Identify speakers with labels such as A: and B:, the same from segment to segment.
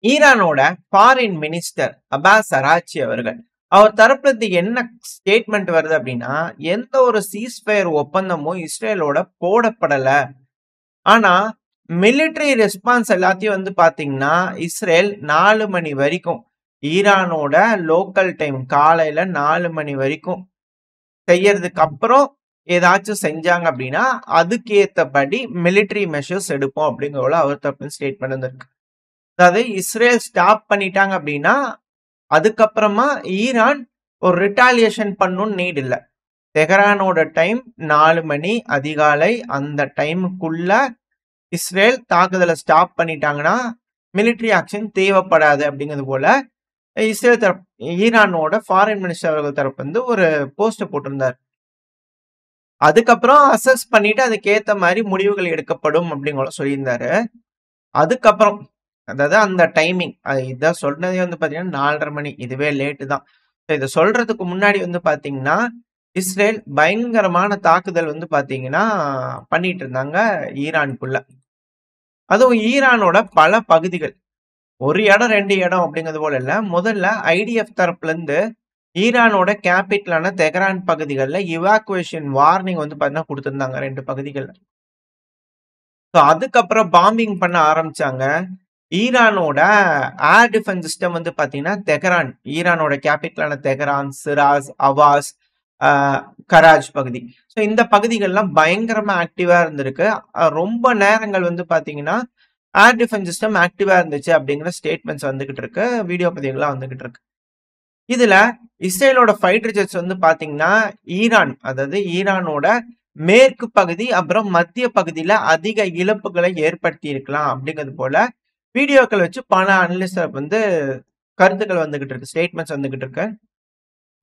A: ஈரானோட foreign minister Abbas Araghchi அவர்கள் அவர் தரப்புல இருந்து என்ன ஸ்டேட்மெண்ட் வருது அப்படின்னா, எந்த ஒரு சீஸ்ஃபயர் ஒப்பந்தமும் இஸ்ரேலோட போடப்படல. ஆனா மிலிட்டரி ரெஸ்பான்ஸ் எல்லாத்தையும் வந்து பாத்தீங்கன்னா, இஸ்ரேல் 4 மணி வரைக்கும் ஈரானோட லோக்கல் டைம் காலையில 4 மணி வரைக்கும் செய்யறதுக்கு அப்புறம் ஏதாச்சும் செஞ்சாங்க அப்படின்னா, அதுக்கு ஏத்தபடி மிலிட்டரி மெஷர்ஸ் எடுப்போம் அப்படிங்கிற அவர் தரப்பு ஸ்டேட்மெண்ட் வந்திருக்கு. அதாவது இஸ்ரேல் ஸ்டாப் பண்ணிட்டாங்க அப்படின்னா, அதுக்கப்புறமா ஈரான் ஒரு ரிட்டாலியேஷன் பண்ணணும்னு நீட் இல்ல. தெஹ்ரானோட டைம் 4 மணி அதிகாலை. அந்த டைமுக்குள்ள இஸ்ரேல் தாக்குதலை ஸ்டாப் பண்ணிட்டாங்கன்னா, மிலிட்டரி ஆக்ஷன் தேவைப்படாது அப்படிங்கிறது போல இஸ்ரேல் தரப்பு ஈரானோட ஃபாரின் மினிஸ்டர் அவர்கள் தரப்பு வந்து ஒரு போஸ்ட் போட்டிருந்தார். அதுக்கப்புறம் அசஸ் பண்ணிட்டு அதுக்கேத்த மாதிரி முடிவுகள் எடுக்கப்படும் அப்படிங்கிற சொல்லியிருந்தாரு. அதுக்கப்புறம் அதாவது அந்த டைமிங் இதான் சொன்னதே வந்து பாத்தீங்கன்னா 4:30 மணி. இதுவே லேட்டு தான். இதை சொல்றதுக்கு முன்னாடி வந்து பாத்தீங்கன்னா, இஸ்ரேல் பயங்கரமான தாக்குதல் வந்து பாத்தீங்கன்னா பண்ணிட்டு இருந்தாங்க ஈரானுக்குள்ள. அதுவும் ஈரானோட பல பகுதிகள். ஒரு இடம் 2 இடம் அப்படிங்கிறது போல இல்ல. முதல்ல ஐடிஎஃப் தரப்புல இருந்து ஈரானோட கேபிட்டலான தெஹ்ரான் பகுதிகளில் இவாக்குவேஷன் வார்னிங் வந்து பாத்தீங்கன்னா கொடுத்திருந்தாங்க 2 பகுதிகள். அதுக்கப்புறம் பாம்பிங் பண்ண ஆரம்பிச்சாங்க. ஈரானோட ஏர் டிஃபென்ஸ் சிஸ்டம் வந்து பாத்தீங்கன்னா தெஹ்ரான், ஈரானோட கேபிட்டலான தெஹ்ரான், சிராஸ், அவாஸ், கராஜ் பகுதி. ஸோ இந்த பகுதிகள்லாம் பயங்கரமா ஆக்டிவா இருந்திருக்கு. ரொம்ப நேரங்கள் வந்து பாத்தீங்கன்னா ஏர் டிஃபென்ஸ் சிஸ்டம் ஆக்டிவா இருந்துச்சு அப்படிங்கிற ஸ்டேட்மெண்ட்ஸ் வந்துகிட்டு இருக்கு. வீடியோ பதிவுகள்லாம் வந்துகிட்டு இருக்கு. இதுல இஸ்ரேலோட ஃபைட்டர் ஜெட்ஸ் வந்து பாத்தீங்கன்னா ஈரான், அதாவது ஈரானோட மேற்கு பகுதி அப்புறம் மத்திய பகுதியில அதிக இழப்புகளை ஏற்படுத்தி இருக்கலாம் அப்படிங்கிறது போல வீடியோக்கள் வச்சு பல அனலிஸ்ட் வந்து கருத்துக்கள் வந்துகிட்டு இருக்கு, ஸ்டேட்மெண்ட்ஸ் வந்துகிட்டு இருக்கு.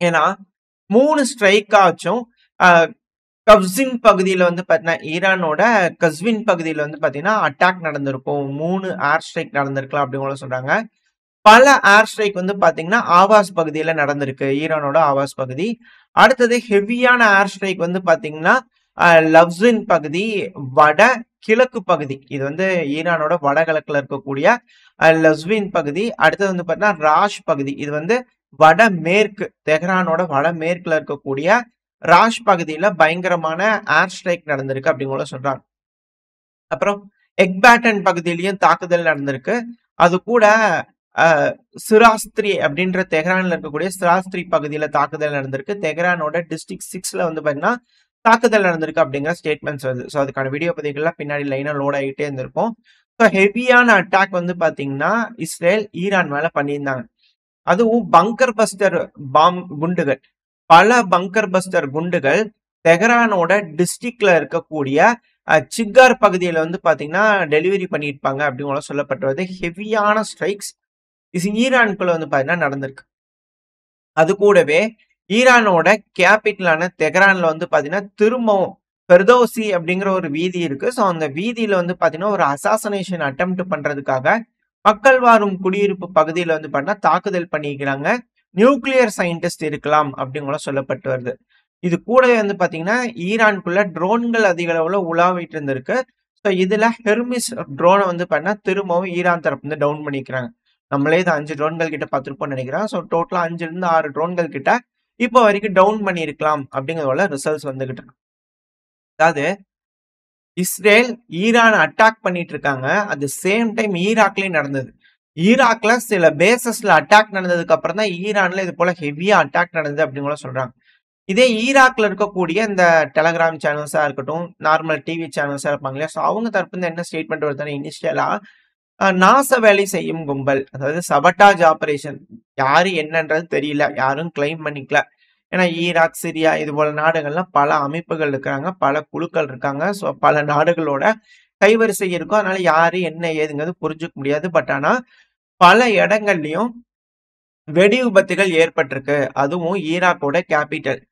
A: ஏன்னா 3 ஸ்ட்ரைக் ஆச்சும் கஸ்வின் பகுதியில வந்து பாத்தீங்கன்னா ஈரானோட கஸ்வின் பகுதியில வந்து பாத்தீங்கன்னா அட்டாக் நடந்திருக்கும். 3 ஏர் ஸ்ட்ரைக் நடந்திருக்கலாம் அப்படின்னு சொல்றாங்க. பல ஏர் ஸ்ட்ரைக் வந்து பாத்தீங்கன்னா ஆவாஸ் பகுதியில நடந்திருக்கு, ஈரானோட ஆவாஸ் பகுதி. அடுத்தது ஹெவியான ஏர் ஸ்ட்ரைக் வந்து பாத்தீங்கன்னா லவ்சின் பகுதி, வட கிழக்கு பகுதி. இது வந்து ஈரானோட வடகிழக்குல இருக்கக்கூடிய லவ்சின் பகுதி. அடுத்தது வந்து பாத்தீங்கன்னா ராஷ் பகுதி. இது வந்து வடமேற்கு, தெஹ்ரானோட வடமேற்குல இருக்கக்கூடிய ராஷ் பகுதியில பயங்கரமான ஏர் ஸ்ட்ரைக் நடந்திருக்கு அப்படிங்கிற சொல்றாங்க. அப்புறம் எக்பேட்டன் பகுதியிலையும் தாக்குதல் நடந்திருக்கு. அது கூட சிராஸ்திரி அப்படின்ற தெஹ்ரான்ல இருக்கக்கூடிய சிராஸ்திரி பகுதியில தாக்குதல் நடந்திருக்கு. தெஹ்ரானோட டிஸ்ட்ரிக்ட் 6ல வந்து பாத்தீங்கன்னா தாக்குதல் நடந்திருக்கு அப்படிங்கிற ஸ்டேட்மெண்ட்ஸ் வருது. ஸோ அதுக்கான வீடியோ பதிவுகள்லாம் பின்னாடி லைனா லோட் ஆகிட்டே இருந்திருக்கும். ஸோ ஹெவியான அட்டாக் வந்து பாத்தீங்கன்னா இஸ்ரேல் ஈரான் மேல பண்ணியிருந்தாங்க. அதுவும் பங்கர் பஸ்டர் குண்டுகள், பல பங்கர் பஸ்டர் குண்டுகள் தெஹ்ரானோட டிஸ்ட்ரிக்ட்ல இருக்கக்கூடிய சிக்கார் பகுதியில வந்து பாத்தீங்கன்னா டெலிவரி பண்ணியிருப்பாங்க அப்படின்னு சொல்லப்பட்டு வருது. ஹெவியான ஸ்ட்ரைக்ஸ் ஈரானுக்குள்ள வந்து பாத்தீங்கன்னா நடந்திருக்கு. அது கூடவே ஈரானோட கேபிட்டலான தெஹ்ரான்ல வந்து பாத்தீங்கன்னா திரும்பவும் பெர்தோசி அப்படிங்கிற ஒரு வீதி இருக்கு. ஸோ அந்த வீதியில வந்து பாத்தீங்கன்னா ஒரு அசாசனேஷன் அட்டெம்ப்ட் பண்றதுக்காக மக்கள் வாழும் குடியிருப்பு பகுதியில வந்து பாத்தீங்கன்னா தாக்குதல் பண்ணிக்கிறாங்க. நியூக்ளியர் சயின்டிஸ்ட் இருக்கலாம் அப்படிங்கிற சொல்லப்பட்டு வருது. இது கூடவே வந்து பாத்தீங்கன்னா ஈரானுக்குள்ள ட்ரோன்கள் அதிக அளவுல உலாவிட்டு இருந்திருக்கு. ஸோ இதுல ஹெர்மிஸ் ட்ரோனை வந்து பாத்தீங்கன்னா திரும்பவும் ஈரான் தரப்பு வந்து டவுன் பண்ணிக்கிறாங்க. நம்மளே இது 5 ட்ரோன்கள் கிட்ட பார்த்திருப்போம்னு நினைக்கிறேன். ஸோ டோட்டலா 5 இருந்து 6 ட்ரோன்கள் கிட்ட இப்போ வரைக்கும் டவுன் பண்ணியிருக்கலாம் அப்படிங்கிறத ரிசல்ட்ஸ் வந்துகிட்டு இருக்கு. அதாவது இஸ்ரேல் ஈரான் அட்டாக் பண்ணிட்டு இருக்காங்க. அட் சேம் டைம் ஈராக்லயும் நடந்தது. ஈராக்ல சில பேசஸ்ல அட்டாக் நடந்ததுக்கு அப்புறம் தான் ஈரான்ல இது போல ஹெவியா அட்டாக் நடந்தது அப்படின்னு சொல்றாங்க. இதே ஈராக்ல இருக்கக்கூடிய இந்த டெலகிராம் சேனல்ஸா இருக்கட்டும், நார்மல் டிவி சேனல்ஸா இருப்பாங்க இல்லையா, ஸோ அவங்க தரப்பு என்ன ஸ்டேட்மெண்ட் வருதுன்னா இனிஷியலா நாச வேலை செய்யும் கும்பல், அதாவது சபட்டாஜ் ஆபரேஷன், யாரு என்னன்றது தெரியல, யாரும் கிளைம் பண்ணிக்கல. ஏன்னா ஈராக், சிரியா இது போல நாடுகள்லாம் பல அமைப்புகள் இருக்காங்க, பல குழுக்கள் இருக்காங்க. ஸோ பல நாடுகளோட கைவரிசை இருக்கும். அதனால யாரு என்ன ஏதுங்கிறது புரிஞ்சுக்க முடியாது. பட் ஆனா பல இடங்கள்லயும் வெடி விபத்துகள் ஏற்பட்டிருக்கு. அதுவும் ஈராக்கோட கேபிட்டல்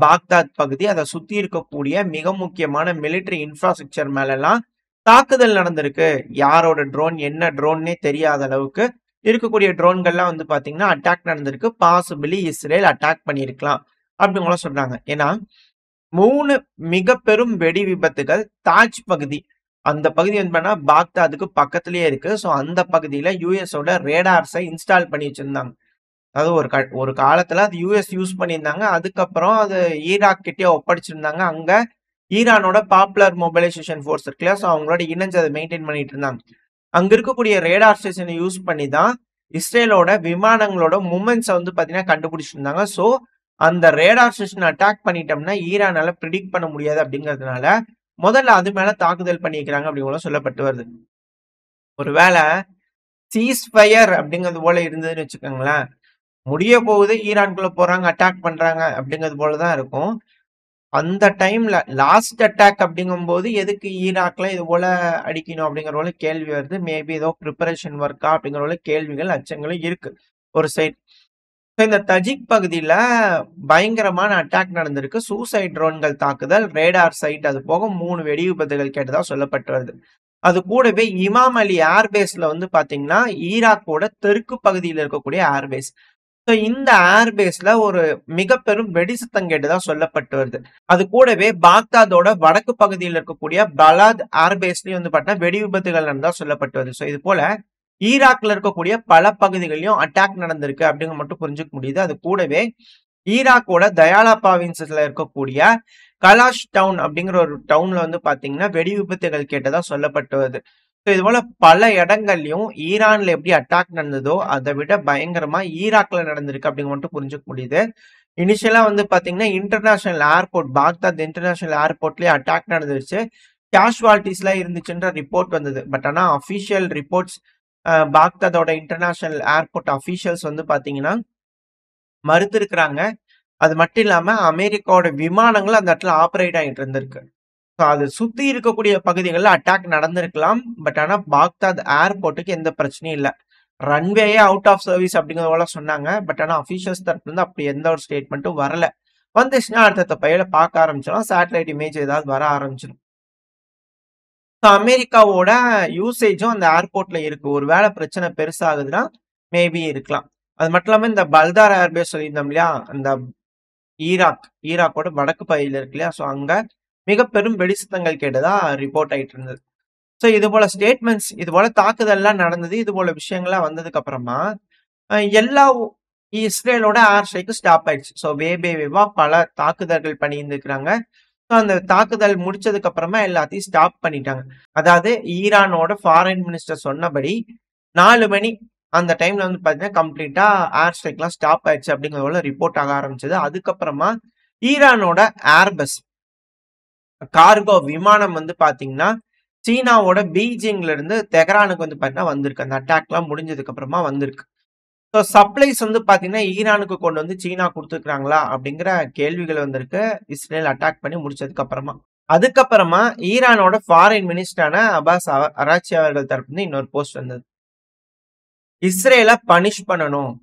A: பாக்தாத் பகுதி, அதை சுத்தி இருக்கக்கூடிய மிக முக்கியமான மிலிட்டரி இன்ஃப்ராஸ்ட்ரக்சர் மேல எல்லாம் தாக்குதல் நடந்திருக்கு. யாரோட ட்ரோன் என்ன ட்ரோன்னே தெரியாத அளவுக்கு இருக்கக்கூடிய ட்ரோன்கள்லாம் வந்து பாத்தீங்கன்னா அட்டாக் நடந்திருக்கு. பாசிபிளி இஸ்ரேல் அட்டாக் பண்ணியிருக்கலாம் அப்படிங்கலாம் சொல்றாங்க. ஏன்னா 3 மிக பெரும் வெடி விபத்துகள் தாஜ் பகுதி, அந்த பகுதி வந்து பார்த்தீங்கன்னா, பாக்தாதுக்கு பக்கத்திலேயே இருக்கு. ஸோ அந்த பகுதியில யுஎஸோட ரேடார்ஸை இன்ஸ்டால் பண்ணி வச்சிருந்தாங்க. அதாவது ஒரு காலத்துல அது யுஎஸ் யூஸ் பண்ணியிருந்தாங்க. அதுக்கப்புறம் அது ஈராக் கிட்டயே ஒப்படைச்சிருந்தாங்க. அங்க ஈரானோட பாப்புலர் மொபைலைசேஷன் ஃபோர்ஸ் இருக்குல்லையா? ஸோ அவங்களோட இணைஞ்சு அதை மெயின்டெயின் பண்ணிட்டு இருந்தாங்க. அங்க இருக்கக்கூடிய ரேடார் ஸ்டேஷனை யூஸ் பண்ணி தான் இஸ்ரேலோட விமானங்களோட மூமெண்ட்ஸை வந்து பார்த்தீங்கன்னா கண்டுபிடிச்சிருந்தாங்க. ஸோ அந்த ரேடார் ஸ்டேஷனை அட்டாக் பண்ணிட்டோம்னா ஈரானால ப்ரிடிக்ட் பண்ண முடியாது அப்படிங்கிறதுனால முதல்ல அது மேல தாக்குதல் பண்ணிக்கிறாங்க அப்படிங்கிற சொல்லப்பட்டு வருது. ஒருவேளை சீஸ் ஃபயர் அப்படிங்கிறது போல இருந்ததுன்னு வச்சுக்கோங்களேன், முடிய போகுது, ஈரான்குள்ள போறாங்க, அட்டாக் பண்றாங்க அப்படிங்கிறது போல தான் இருக்கும். அந்த டைம்ல லாஸ்ட் அட்டாக் அப்படிங்கும்போது எதுக்கு ஈராக்ல இது போல அடிக்கணும் அப்படிங்கிற போல கேள்வி வருது. மேபி ஏதோ ப்ரிப்பரேஷன் ஒர்க்கா அப்படிங்கிற போல கேள்விகள் அச்சங்களும் இருக்கு ஒரு சைட். இந்த தஜிக் பகுதியில பயங்கரமான அட்டாக் நடந்திருக்கு. சூசைட் ட்ரோன்கள் தாக்குதல், ரேடார் சைட், அது போக 3 வெடி விபத்துகள் கேட்டதா சொல்லப்பட்டு வருது. அது கூடவே இமாம் அலி ஏர்பேஸ்ல வந்து பாத்தீங்கன்னா ஈராக்கோட தெற்கு பகுதியில் இருக்கக்கூடிய ஏர்பேஸ். ஸோ இந்த ஏர்பேஸ்ல ஒரு மிக பெரும் வெடி சத்தம் கேட்டதா சொல்லப்பட்டு வருது. அது கூடவே பாக்தாதோட வடக்கு பகுதியில் இருக்கக்கூடிய பலாத் ஏர்பேஸ்லயும் வந்து பாத்தீங்கன்னா வெடி விபத்துகள் நடந்ததா சொல்லப்பட்டு வருது. ஸோ இது போல ஈராக்ல இருக்கக்கூடிய பல பகுதிகளிலும் அட்டாக் நடந்திருக்கு அப்படிங்க மட்டும் புரிஞ்சுக்க முடியுது. அது கூடவே ஈராக்கோட தயாலா ப்ராவின்ஸ்ல இருக்கக்கூடிய கலாஷ் டவுன் அப்படிங்கிற ஒரு டவுன்ல வந்து பாத்தீங்கன்னா வெடி விபத்துகள் கேட்டதா சொல்லப்பட்டு வருது. ஸோ இது போல பல இடங்கள்லயும் ஈரான்ல எப்படி அட்டாக் நடந்ததோ அதை விட பயங்கரமா ஈராக்ல நடந்திருக்கு அப்படிங்க மட்டும் புரிஞ்சுக்க முடியுது. இனிஷியலா வந்து பாத்தீங்கன்னா இன்டர்நேஷனல் ஏர்போர்ட், பாக்தாத் இன்டர்நேஷனல் ஏர்போர்ட்லயே அட்டாக் நடந்துருச்சு. கேஷுவாலிட்டிஸ்லாம் இருந்துச்சுன்ற ரிப்போர்ட் வந்தது. பட் ஆனா அஃபிஷியல் ரிப்போர்ட்ஸ் பாக்தாதோட இன்டர்நேஷனல் ஏர்போர்ட் அஃபிஷியல்ஸ் வந்து பாத்தீங்கன்னா மறுத்திருக்கிறாங்க. அது மட்டும் இல்லாம அமெரிக்காவோட விமானங்கள் அந்த இடத்துல ஆப்பரேட் ஆகிட்டு இருந்திருக்கு. ஸோ அது சுத்தி இருக்கக்கூடிய பகுதிகளில் அட்டாக் நடந்திருக்கலாம். பட் ஆனா பாக்தாத் ஏர்போர்ட்டுக்கு எந்த பிரச்சனையும் இல்லை. ரன்வேயே அவுட் ஆஃப் சர்வீஸ் அப்படிங்கிறது போல சொன்னாங்க. பட் ஆனா அஃபிஷியல்ஸ் தரப்புல இருந்து அப்படி எந்த ஒரு ஸ்டேட்மெண்ட்டும் வரல. வந்துச்சுன்னா அடுத்த பையில பார்க்க ஆரம்பிச்சிடும். சேட்டலைட் இமேஜ் ஏதாவது வர ஆரம்பிச்சிடும். ஸோ அமெரிக்காவோட யூசேஜும் அந்த ஏர்போர்ட்ல இருக்கு. ஒரு வேளை பிரச்சனை பெருசாகுதுன்னா மேபி இருக்கலாம். அது மட்டும் இல்லாம இந்த பல்தார் ஏர்பேஸ் சொல்லியிருந்தோம் இல்லையா? அந்த ஈராக்கோட வடக்கு பகுதியில் இருக்கு இல்லையா? ஸோ அங்க மிக பெரும் வெடிசத்தங்கள் கேட்டதா ரிப்போர்ட் ஆயிட்டு இருந்தது. ஸோ இது போல ஸ்டேட்மெண்ட்ஸ், இது போல தாக்குதல்லாம் நடந்தது. இது போல விஷயங்கள்லாம் வந்ததுக்கு அப்புறமா எல்லா இஸ்ரேலோட ஏர் ஸ்ட்ரைக்கும் ஸ்டாப் ஆயிடுச்சு. ஸோ வேவா பல தாக்குதல்கள் பண்ணியிருந்துருக்காங்க. ஸோ அந்த தாக்குதல் முடிச்சதுக்கு அப்புறமா எல்லாத்தையும் ஸ்டாப் பண்ணிட்டாங்க. அதாவது ஈரானோட ஃபாரின் மினிஸ்டர் சொன்னபடி 4 மணி அந்த டைம்ல வந்து பாத்தீங்கன்னா கம்ப்ளீட்டா ஏர் ஸ்ட்ரைக்லாம் ஸ்டாப் ஆயிடுச்சு அப்படிங்கிறத ரிப்போர்ட் ஆக ஆரம்பிச்சது. அதுக்கப்புறமா ஈரானோட ஏர்பஸ் கார்கோ விமானம் வந்து பாத்தீங்கன்னா சீனாவோட பீஜிங்ல இருந்து தெஹ்ரானுக்கு வந்து பாத்தீங்கன்னா வந்திருக்கு. அந்த அட்டாக்லாம் முடிஞ்சதுக்கு அப்புறமா வந்திருக்கு. ஸோ சப்ளைஸ் வந்து பாத்தீங்கன்னா ஈரானுக்கு கொண்டு வந்து சீனா கொடுத்துருக்காங்களா அப்படிங்கிற கேள்விகள் வந்திருக்கு. இஸ்ரேல் அட்டாக் பண்ணி முடிச்சதுக்கு அப்புறமா. அதுக்கப்புறமா ஈரானோட ஃபாரின் மினிஸ்டரான அப்பாஸ் அராச்சி அவர்கள் தரப்பு இன்னொரு போஸ்ட் வந்தது. இஸ்ரேலை பனிஷ் பண்ணணும்.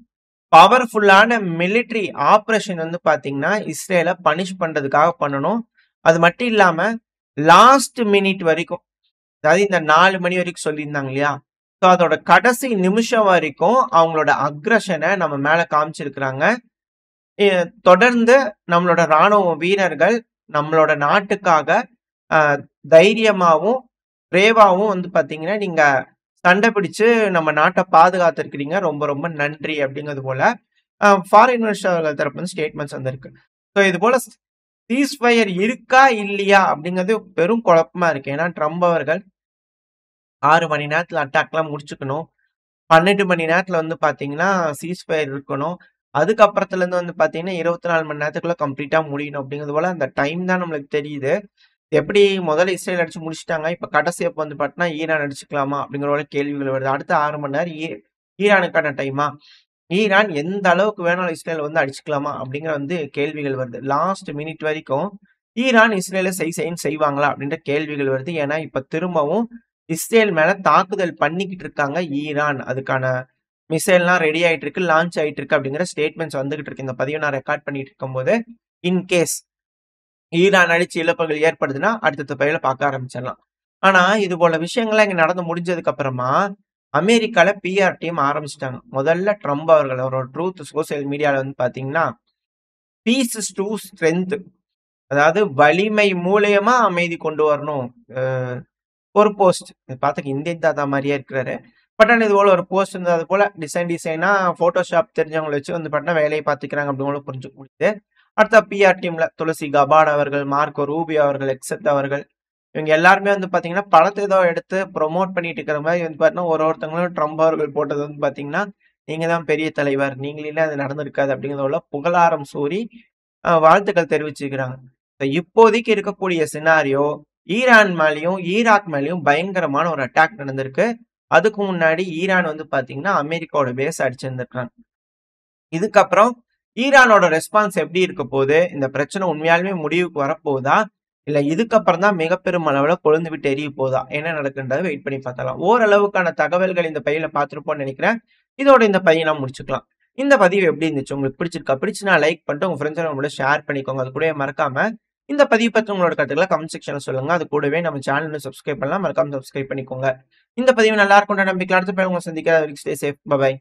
A: பவர்ஃபுல்லான மிலிட்ரி ஆபரேஷன் வந்து பாத்தீங்கன்னா இஸ்ரேலை பனிஷ் பண்றதுக்காக பண்ணணும். அது மட்டும் இல்லாம லாஸ்ட் மினிட் வரைக்கும், அதாவது இந்த 4 மணி வரைக்கும் சொல்லியிருந்தாங்க இல்லையா? ஸோ அதோட கடைசி நிமிஷம் வரைக்கும் அவங்களோட அக்ரஷனை நம்ம மேல காமிச்சிருக்கிறாங்க. தொடர்ந்து நம்மளோட ராணுவ வீரர்கள் நம்மளோட நாட்டுக்காக தைரியமாவும் பிரேவாவும் வந்து பாத்தீங்கன்னா நீங்க சண்டை பிடிச்சு நம்ம நாட்டை பாதுகாத்திருக்கிறீங்க. ரொம்ப ரொம்ப நன்றி அப்படிங்கிறது போல ஃபாரின் மினிஸ்டர் தரப்பு ஸ்டேட்மெண்ட்ஸ் வந்திருக்கு. ஸோ இது போல சீஸ் ஃபயர் இருக்கா இல்லையா அப்படிங்கிறது பெரும் குழப்பமா இருக்கு. ஏன்னா ட்ரம்ப் அவர்கள் 6 மணி நேரத்துல அட்டாக்லாம் முடிச்சுக்கணும். 12 மணி நேரத்துல வந்து பாத்தீங்கன்னா சீஸ் ஃபயர் இருக்கணும். அதுக்கப்புறத்துல இருந்து வந்து பாத்தீங்கன்னா 24 மணி நேரத்துக்குள்ள கம்ப்ளீட்டா முடியணும் அப்படிங்கிறது போல அந்த டைம் தான் நம்மளுக்கு தெரியுது. எப்படி முதல்ல இஸ்ரேல் அடிச்சு முடிச்சுட்டாங்க. இப்ப கடைசி அப்ப வந்து பாத்தீங்கன்னா ஈரான் அடிச்சுக்கலாமா அப்படிங்கிற போல கேள்விகள் வருது. அடுத்த 6 மணி நேரம் ஈரானுக்கான டைமா? ஈரான் எந்த அளவுக்கு வேணாலும் இஸ்ரேல் வந்து அடிச்சுக்கலாமா அப்படிங்கிற வந்து கேள்விகள் வருது. லாஸ்ட் மினிட் வரைக்கும் ஈரான் இஸ்ரேலை செய்வாங்களா அப்படின்ற கேள்விகள் வருது. ஏன்னா இப்ப திரும்பவும் இஸ்ரேல் மேல தாக்குதல் பண்ணிக்கிட்டு இருக்காங்க ஈரான். அதுக்கான மிசைல்லாம் ரெடி ஆயிட்டு இருக்கு, லான்ச் ஆயிட்டு இருக்கு அப்படிங்கிற ஸ்டேட்மெண்ட்ஸ் வந்துகிட்டு இருக்கு. இந்த பதிவை நான் ரெக்கார்ட் பண்ணிட்டு இருக்கும்போது இன்கேஸ் ஈரான் அடிச்சு இழப்புகள் ஏற்படுதுன்னா அடுத்த பயில பார்க்க ஆரம்பிச்சிடலாம். ஆனா இது போல விஷயங்கள்லாம் இங்க நடந்து முடிஞ்சதுக்கு அப்புறமா அமெரிக்கால பிஆர் டீம் ஆரம்பிச்சிட்டாங்க. முதல்ல ட்ரம்ப் அவர்கள் அவரோட ட்ரூத் சோசியல் மீடியால வந்து பாத்தீங்கன்னா பீஸ் இஸ் டு ஸ்ட்ரென்த், அதாவது வலிமை மூலியமா அமைதி கொண்டு வரணும். ஒரு போஸ்ட். இது பாத்ததுக்கு இந்தியன் தாத்தா மாரியே இருக்கிறாரு. பட் ஆனா இது போல ஒரு போஸ்ட் வந்து அது போல டிசைனா Photoshop தெரிஞ்சவங்கள வச்சு வந்து பாத்தீங்கன்னா வேலைய பாத்துக்கிறாங்க அப்படிங்கிற புரிஞ்சுக்க முடியுது. அடுத்த பிஆர் டீம்ல துளசி கபாட் அவர்கள், மார்க்கோ ரூபியோ அவர்கள், எக்ஸெட் அவர்கள் இவங்க எல்லாருமே வந்து பாத்தீங்கன்னா, படத்த ஏதோ எடுத்து ப்ரமோட் பண்ணிட்டு இருக்கிற மாரி வந்து பாத்தீங்கன்னா, ஒருத்தவங்களும் ட்ரம்ப் அவர்கள் போட்டது வந்து பாத்தீங்கன்னா, "நீங்க தான் பெரிய தலைவர். நீங்க இல்லைன்னா அது நடந்திருக்காது." அப்படிங்கிறத போல புகழாரம் சூறி வாழ்த்துக்கள் தெரிவிச்சுக்கிறாங்க. இப்போதைக்கு இருக்கக்கூடிய சினாரியோ, ஈரான் மேலயும், ஈராக் மேலயும் பயங்கரமான ஒரு அட்டாக் நடந்திருக்கு. அதுக்கு முன்னாடி ஈரான் வந்து பாத்தீங்கன்னா, அமெரிக்காவோட பேஸ் அடிச்சிருந்திருக்காங்க. இதுக்கப்புறம் ஈரானோட ரெஸ்பான்ஸ் எப்படி இருக்க போகுது? இந்த பிரச்சனை உண்மையாலுமே முடிவுக்கு வரப்போகுதா? இல்ல இதுக்கப்புறம் தான் மிகப்பெரும் அளவுல கொழுந்து விட்டு எரிய போகுதா? என்ன நடக்குன்றத வெயிட் பண்ணி பார்த்தரலாம். ஓரளவுக்கான தகவல்கள் இந்த பதிவுல பார்த்திருப்போம்னு நெனைக்கிறேன். இதோட இந்த பதிவ நாம் முடிச்சுக்கலாம். இந்த பதிவு எப்படி இருந்துச்சு? உங்களுக்கு பிடிச்சிருக்கா? பிடிச்சுனா லைக் பண்ணிட்டு உங்க ஃப்ரெண்ட்ஸ் கூட ஷேர் பண்ணிக்கோங்க. அது கூடவே மறக்காம இந்த பதிவு பத்தி உங்களோட கருத்துக்கள கமெண்ட் செக்ஷன்ல சொல்லுங்க. அது கூடவே நம்ம சேனல சப்ஸ்கிரைப் பண்ணலாம். மறக்காம சப்ஸ்கிரைப் பண்ணிக்கோங்க. இந்த பதிவு நல்லா இருக்கும்ன்ற நம்பிக்கையில அடுத்த பதிவுல உங்கள சந்திக்கிறேன். Stay safe. பை.